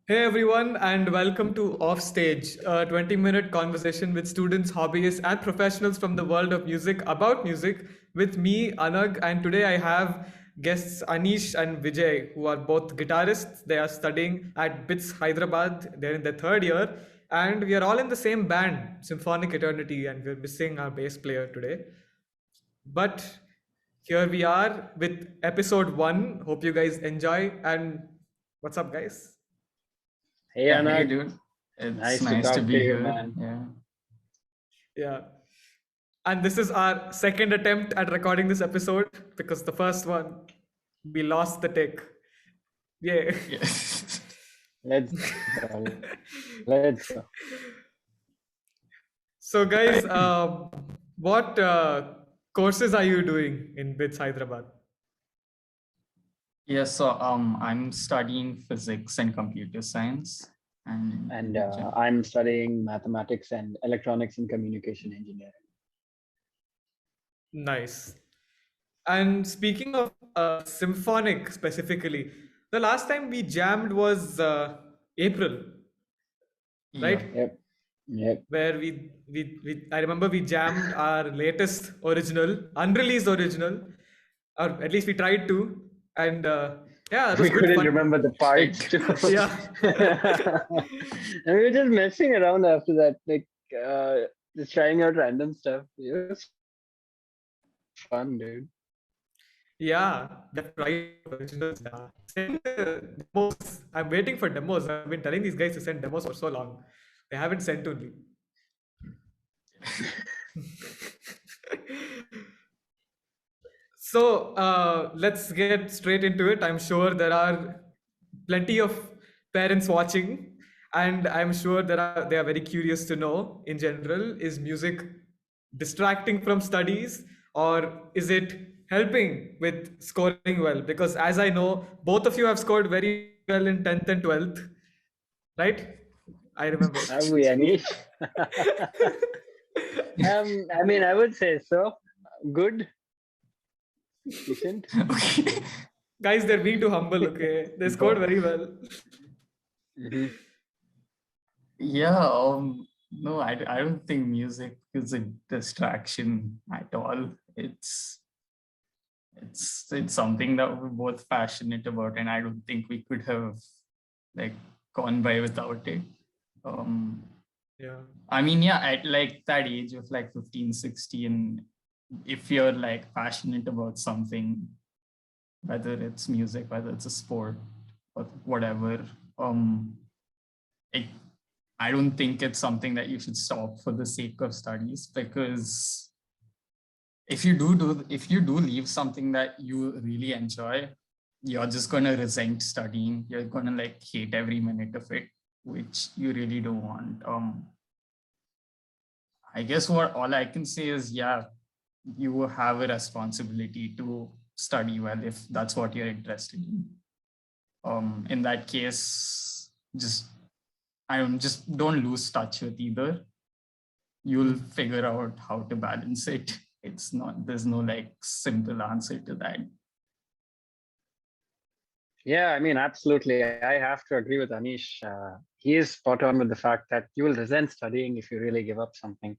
Hey everyone, and welcome to Offstage, a 20-minute conversation with students, hobbyists, and professionals from the world of music about music with me, Anagh, and today I have guests Anish and Vijay, who are both guitarists. They are studying at BITS Hyderabad. They're in their third year, and we are all in the same band, Symphonic Eternity, and we're missing our bass player today. But here we are with episode one. Hope you guys enjoy. And what's up, guys? Hey Yeah, hey Anagh, dude. It's nice to nice to talk to be you, here. man. Yeah. Yeah. And this is our second attempt at recording this episode because the first one, we lost the take. Yeah. Yes. Let's go. Let's go. So, guys, what courses are you doing in BITS Hyderabad? Yeah, so I'm studying physics and computer science. And Yeah. I'm studying mathematics and electronics and communication engineering. Nice. And speaking of symphonic specifically, the last time we jammed was April, Yeah. right? Yep, yep. Where we I remember we jammed our latest original, unreleased original, or at least we tried to, and yeah, it We was good couldn't fun. remember the parts Like too. Yeah, And we were just messing around after that, like just trying out random stuff. It was fun, dude. yeah, that's right. Originals, yeah. Send demos. I'm waiting for demos. I've been telling these guys to send demos for so long. They haven't sent only. So let's get straight into it. I'm sure there are plenty of parents watching, and I'm sure they are very curious to know. In general, is music distracting from studies, or is it helping with scoring well? Because as I know, both of you have scored very well in 10th and 12th, right? I remember. Have we, Anish? I mean, I would say so. Good, decent. okay. Guys, they're being too humble. Okay, they scored But very well. Hmm. yeah, no, I don't think music is a distraction at all. It's something that we're both passionate about, and I don't think we could have like gone by without it. Um Yeah. I mean, yeah, at like that age of like 15, 16, if you're like passionate about something, whether it's music, whether it's a sport or whatever, it, I don't think it's something that you should stop for the sake of studies, because if you do leave something that you really enjoy, you're just gonna resent studying. You're gonna like hate every minute of it, which you really don't want. I guess what all I can say is, yeah, you have a responsibility to study well if that's what you're interested in. In that case, just don't lose touch with either. You'll figure out how to balance it. It's not There's no like simple answer to that. Yeah, I mean, absolutely. I have to agree with Anish. He is spot on with the fact that you will resent studying if you really give up something.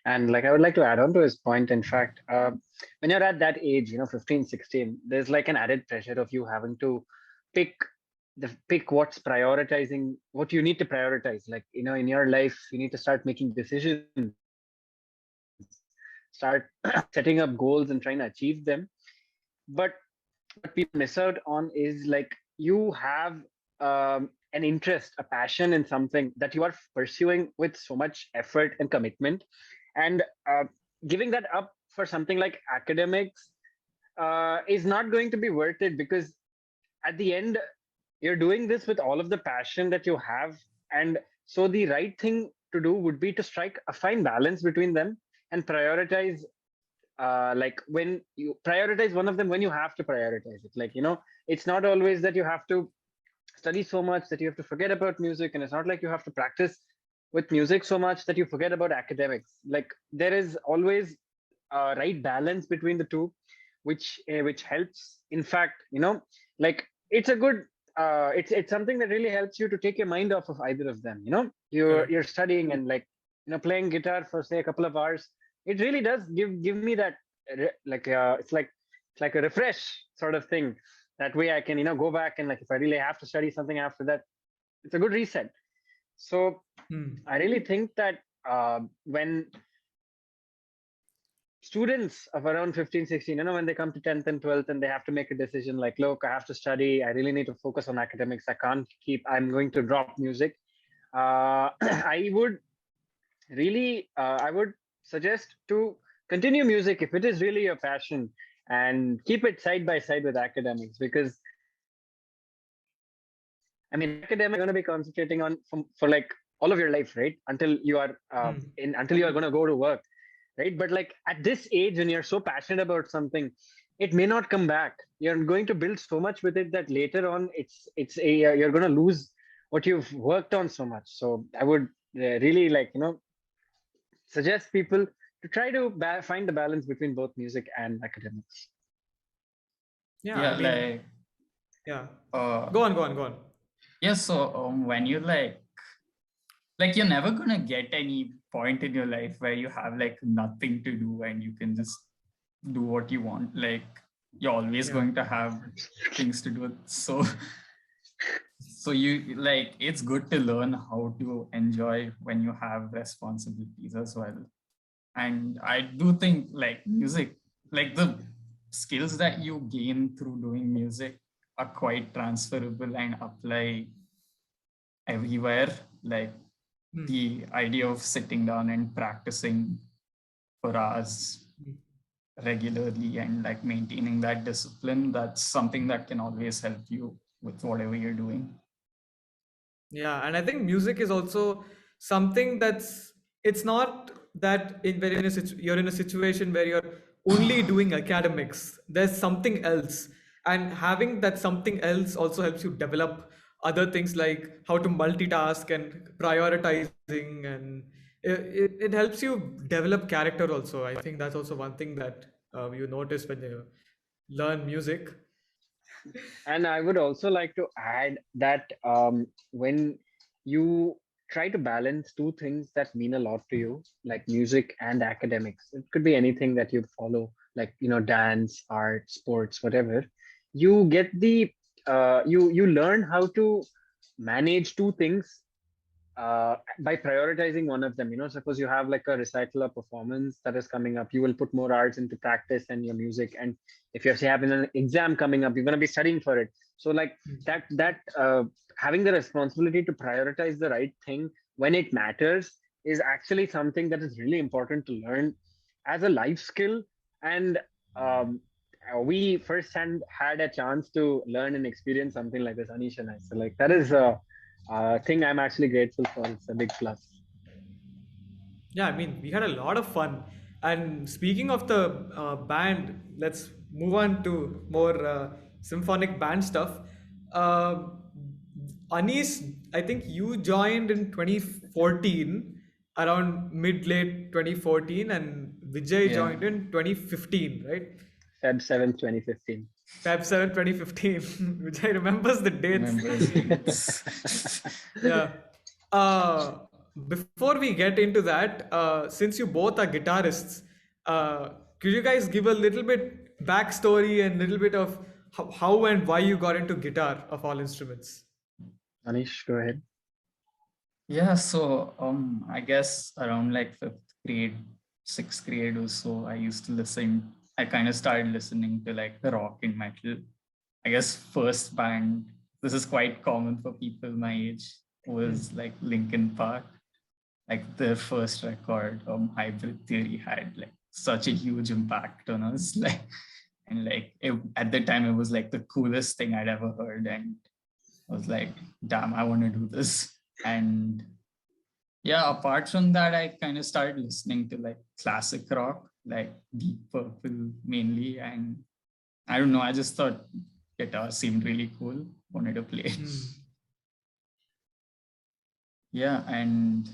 And like, I would like to add on to his point. In fact, when you're at that age, 15, 16, there's like an added pressure of you having to pick pick what's prioritizing, what you need to prioritize. Like, in your life, you need to start making decisions, start setting up goals and trying to achieve them. But what people miss out on is like you have an interest, a passion in something that you are pursuing with so much effort and commitment, and giving that up for something like academics is not going to be worth it, because at the end you're doing this with all of the passion that you have. And so the right thing to do would be to strike a fine balance between them and prioritize, like when you prioritize one of them when you have to prioritize it. Like, it's not always that you have to study so much that you have to forget about music, and it's not like you have to practice with music so much that you forget about academics. Like, there is always a right balance between the two, which helps. In fact, like, it's a good it's something that really helps you to take your mind off of either of them. Correct. You're studying and like playing guitar for say a couple of hours. It really does give me that it's like a refresh sort of thing. That way I can go back and like if I really have to study something after that, it's a good reset. So Hmm. I really think that when students of around 15, 16, when they come to 10th and 12th and they have to make a decision like, look, I have to study. I really need to focus on academics. I'm going to drop music. I would suggest to continue music if it is really your passion and keep it side by side with academics because I mean, academic you're going to be concentrating on for like all of your life, right? Until you are Hmm. until you are going to go to work, right? But like at this age, when you're so passionate about something, it may not come back. You're going to build so much with it that later on, you're going to lose what you've worked on so much. So I would really like suggest people to try to find the balance between both music and academics. Yeah, I Yeah, mean, yeah. uh, Go on, go on, go on. yeah. So when you like you're never gonna get any point in your life where you have like nothing to do and you can just do what you want. Like you're always Yeah. going to have things to do. So you like it's good to learn how to enjoy when you have responsibilities as well. And I do think like music, like the skills that you gain through doing music are quite transferable and apply everywhere. Like Hmm. the idea of sitting down and practicing for hours Hmm. regularly and like maintaining that discipline, that's something that can always help you with whatever you're doing. Yeah, and I think music is also something that's it's not that you're in a situation where you're only doing academics. There's something else, and having that something else also helps you develop other things like how to multitask and prioritizing, and it helps you develop character also. I think that's also one thing that you notice when you learn music. And I would also like to add that when you try to balance two things that mean a lot to you, like music and academics, it could be anything that you follow, like dance, art, sports, whatever. You get the you learn how to manage two things by prioritizing one of them. Suppose you have like a recital or performance that is coming up, you will put more hours into practice and your music. And if you're say having an exam coming up, you're going to be studying for it. So like that having the responsibility to prioritize the right thing when it matters is actually something that is really important to learn as a life skill. And um, we firsthand had a chance to learn and experience something like this, Anish and I. So like that is thing I'm actually grateful for. It's a big plus. Yeah, I mean, we had a lot of fun. And speaking of the band, let's move on to more symphonic band stuff. Uh, Anis, I think you joined in 2014, around mid late 2014, and Vijay Yeah, joined in 2015, right? Feb 7th, 2015. Feb 7, 2015. Vijay remembers the dates. remembers dates. Yeah. Uh, Before we get into that, since you both are guitarists, uh, could you guys give a little bit backstory and little bit of how and why you got into guitar of all instruments? Anish, go ahead. Yeah, so I guess around like fifth grade, sixth grade or so, I used to listen. I kind of started listening to like rock and metal. I guess first band, this is quite common for people my age, Hmm. was like Linkin Park. Like their first record, Hybrid Theory, had like such a huge impact on us. Like, and like at the time, it was like the coolest thing I'd ever heard, and I was like, damn, I want to do this. And yeah, apart from that, I kind of started listening to like classic rock, like Deep Purple mainly. And I don't know, I just thought guitar seemed really cool, wanted to play. Hmm. Yeah, and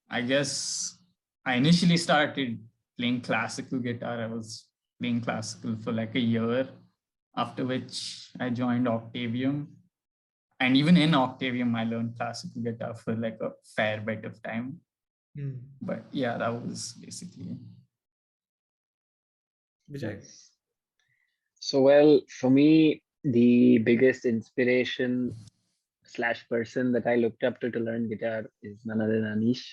I guess I initially started playing classical guitar. I was playing classical for like a year, after which I joined Octavium. And even in Octavium, I learned classical guitar for like a fair bit of time. But yeah, that was basically Vijay. Nice. So, well, for me, the biggest inspiration / person that I looked up to learn guitar is none other than Anish.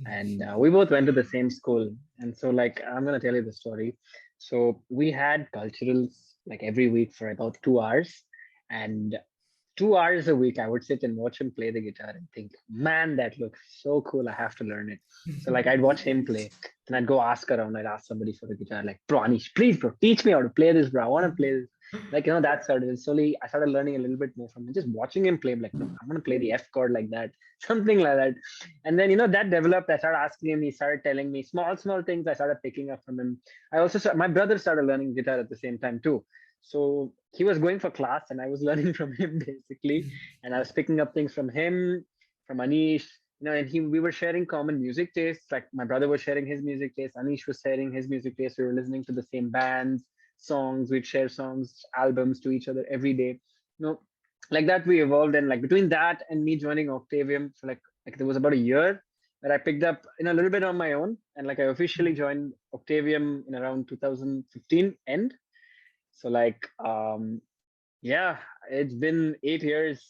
And we both went to the same school. And so, like, I'm going to tell you the story. So, we had culturals like every week for about 2 hours. And 2 hours a week, I would sit and watch him play the guitar and think, man, that looks so cool. I have to learn it. So, like, I'd watch him play. And I'd go ask around. I'd ask somebody for the guitar, like, bro, Anish, please, bro, teach me how to play this, bro. I want to play this. Like, that started. And slowly, I started learning a little bit more from him. Just watching him play, like, no, I'm going to play the F chord like that, something like that. And then, that developed. I started asking him. He started telling me small things. I started picking up from him. My brother started learning guitar at the same time, too. So he was going for class and I was learning from him basically. And I was picking up things from him, from Anish, and we were sharing common music tastes. Like my brother was sharing his music taste, Anish was sharing his music taste. We were listening to the same bands, songs, we'd share songs, albums to each other every day. Like that we evolved. And like between that and me joining Octavium for like there was about a year that I picked up a little bit on my own. And like I officially joined Octavium in around 2015 end. So like, yeah, it's been 8 years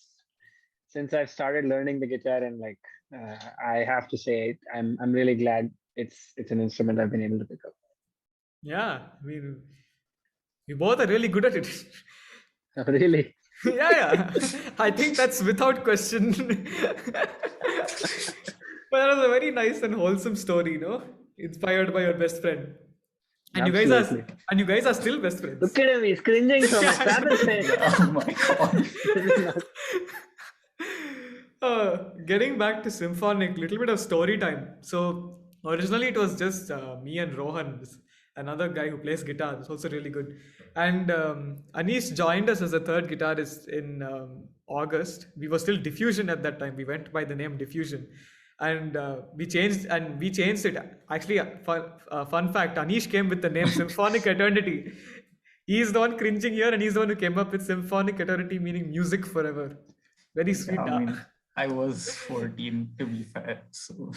since I've started learning the guitar, and like, I have to say, I'm really glad it's an instrument I've been able to pick up. Yeah, I mean, we both are really good at it. Really? Yeah. I think that's without question. But that was a very nice and wholesome story, inspired by your best friend. And Absolutely. you guys are still best friends. Look at him, he's cringing so much. Grab his face. oh my god. Getting back to Symphonic, little bit of story time. So originally it was just me and Rohan, another guy who plays guitar. It's also really good. And Anish joined us as a third guitarist in August. We were still Diffusion at that time. We went by the name Diffusion. And we changed it. Actually, fun fact, Anish came with the name Symphonic Eternity. He's the one cringing here, and he's the one who came up with Symphonic Eternity, meaning music forever. Very sweet. I mean, I was 14 to be fair. So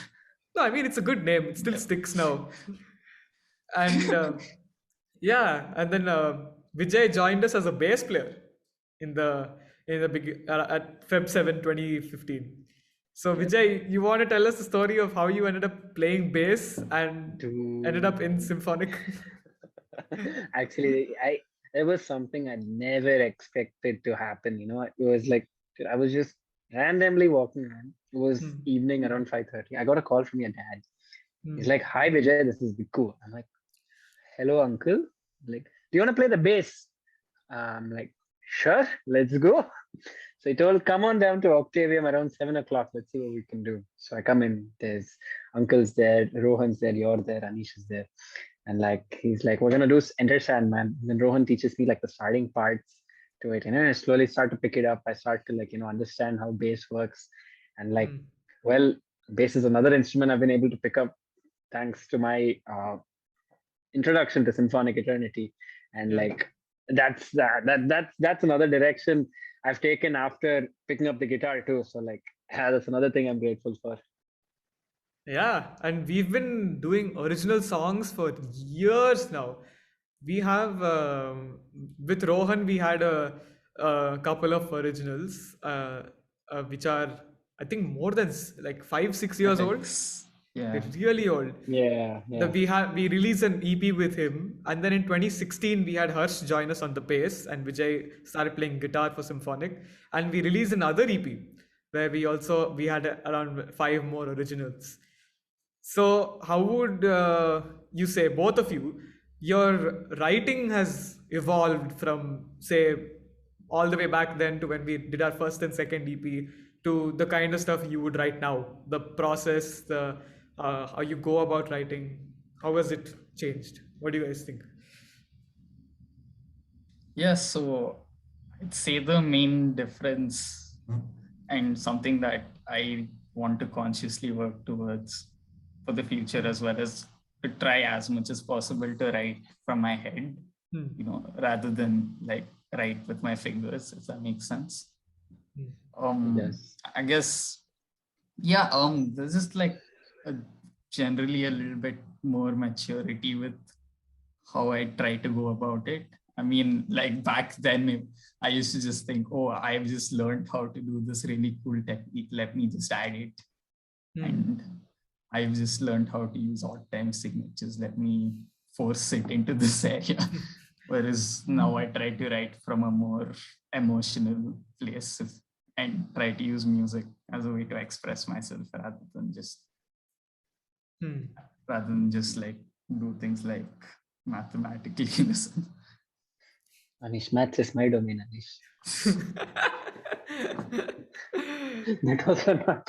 no, I mean it's a good name. It still sticks now. And yeah, and then Vijay joined us as a bass player in the at Feb 7, 2015. So Vijay, you want to tell us the story of how you ended up playing bass and ended up in Symphonic? Actually, it was something I never expected to happen. It was like I was just randomly walking around. It was evening around 5:30. I got a call from your dad. He's like, "Hi Vijay, this is Viku." I'm like, "Hello, uncle. Like, do you want to play the bass?" I'm like, "Sure, let's go." So he told, "Come on down to Octavium around 7 o'clock. Let's see what we can do." So I come in. There's uncle's there, Rohan's there, you're there, Anish is there, and like he's like, "We're gonna do Enter Sandman." And then Rohan teaches me like the starting parts to it, and I slowly start to pick it up. I start to like understand how bass works, and like, well, bass is another instrument I've been able to pick up thanks to my introduction to Symphonic Eternity, and like that's another direction I've taken after picking up the guitar too. So like, that's another thing I'm grateful for. Yeah, and we've been doing original songs for years now. We have with Rohan, we had a couple of originals, which are I think more than like 5-6 years old. Yeah, They're really old. Yeah. We released an EP with him, and then in 2016 we had Harsh join us on the bass, and Vijay started playing guitar for Symphonic, and we released another EP where we had around 5 more originals. So how would you say, both of you, your writing has evolved from say all the way back then to when we did our first and second EP to the kind of stuff you would write now, the process, the how you go about writing, how has it changed? What do you guys think? Yeah, so I'd say the main difference and something that I want to consciously work towards for the future, as well as to try as much as possible to write from my head, rather than like write with my fingers, if that makes sense. Yes. I guess, yeah, there's just like a, generally a little bit more maturity with how I try to go about it. I mean, like back then, I used to just think, oh, I've just learned how to do this really cool technique. Let me just add it. And I've just learned how to use odd time signatures. Let me force it into this area. Whereas now I try to write from a more emotional place and try to use music as a way to express myself rather than just like do things like mathematically listen. Anish, maths is my domain, Anish. That was not.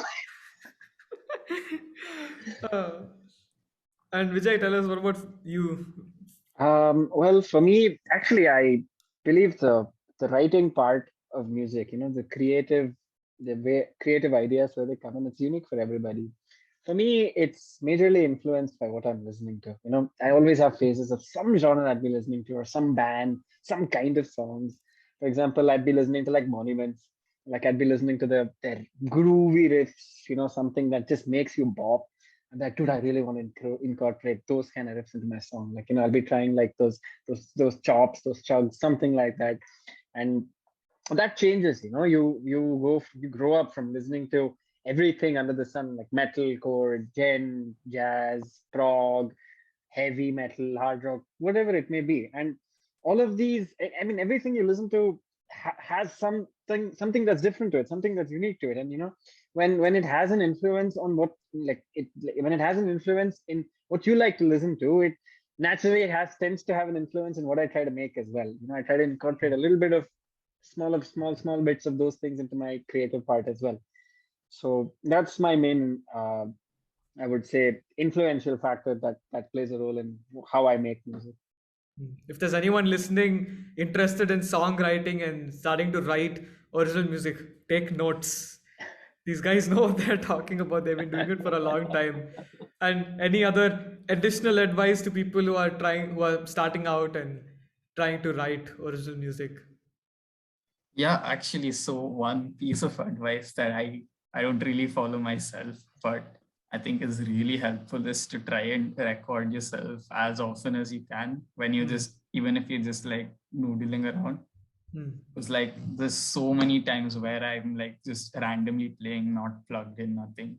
And Vijay, tell us what about you? Well, for me, actually, I believe the writing part of music, the way creative ideas where they come in, it's unique for everybody. For me, it's majorly influenced by what I'm listening to. I always have phases of some genre I'd be listening to, or some band, some kind of songs. For example, I'd be listening to like Monuments, like I'd be listening to their groovy riffs, something that just makes you bop. And that, dude, I really want to incorporate those kind of riffs into my song. Like, I'll be trying like those chops, those chugs, something like that. And that changes, you grow up from listening to everything under the sun, like metalcore, jazz, prog, heavy metal, hard rock, whatever it may be. And all of these, I mean, everything you listen to has something that's different to it, something that's unique to it. And when it has an influence on when it has an influence in what you like to listen to, it naturally tends to have an influence in what I try to make as well. I try to incorporate a little bit of small bits of those things into my creative part as well. So that's my main I would say influential factor that plays a role in how I make music. If there's anyone listening interested in songwriting and starting to write original music, take notes. These guys know what they're talking about. They've been doing it for a long time. And any other additional advice to people who are starting out and trying to write original music? Yeah, actually, so one piece of advice that I don't really follow myself, but I think is really helpful is to try and record yourself as often as you can when you just, even if you're just like noodling around. It's like there's so many times where I'm like just randomly playing, not plugged in, nothing.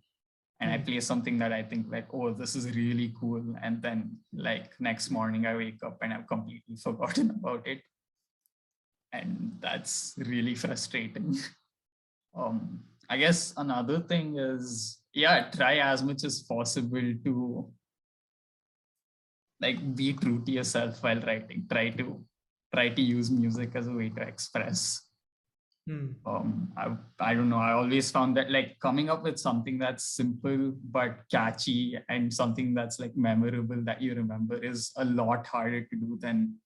And I play something that I think like, oh, this is really cool. And then like next morning I wake up and I've completely forgotten about it. And that's really frustrating. I guess another thing is, yeah, try as much as possible to like be true to yourself while writing. Try to use music as a way to express. I don't know. I always found that like coming up with something that's simple but catchy and something that's like memorable that you remember is a lot harder to do than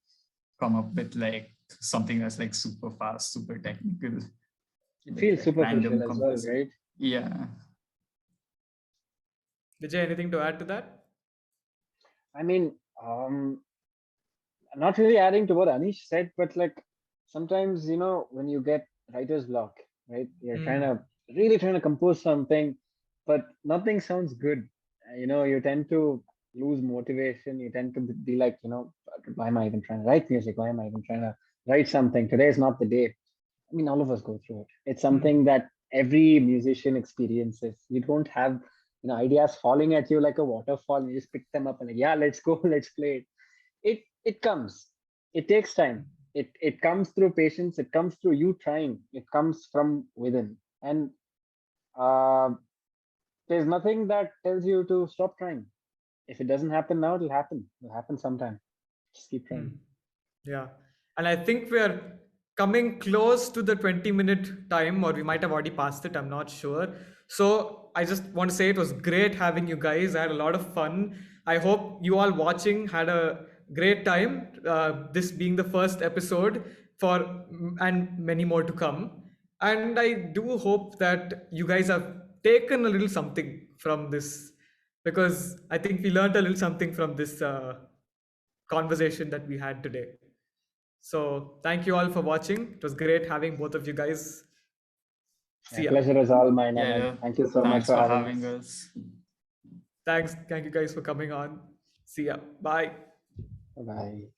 come up with like something that's like super fast, super technical. It feels Like superficial random as well, composing. right? Yeah. Vijay, anything to add to that? I mean, not really adding to what Anish said, but like sometimes, when you get writer's block, right? You're really trying to compose something, but nothing sounds good. You tend to lose motivation. You tend to be like, why am I even trying to write music? Why am I even trying to write something? Today is not the day. I mean, all of us go through it. It's something that every musician experiences. You don't have, ideas falling at you like a waterfall. You just pick them up and like, yeah, let's go, let's play it. It comes. It takes time. It comes through patience. It comes through you trying. It comes from within. And uh, there's nothing that tells you to stop trying. If it doesn't happen now, it'll happen. It'll happen sometime. Just keep trying. Yeah. And I think we're coming close to the 20-minute time, or we might have already passed it. I'm not sure. So I just want to say it was great having you guys. I had a lot of fun. I hope you all watching had a great time. This being the first episode and many more to come. And I do hope that you guys have taken a little something from this, because I think we learned a little something from this conversation that we had today. So thank you all for watching. It was great having both of you guys. See ya. Pleasure is all mine. Yeah, Anagh. yeah. Thank you so much Thanks for for having having us. us. Thank you guys for coming on. See ya. Bye. Bye.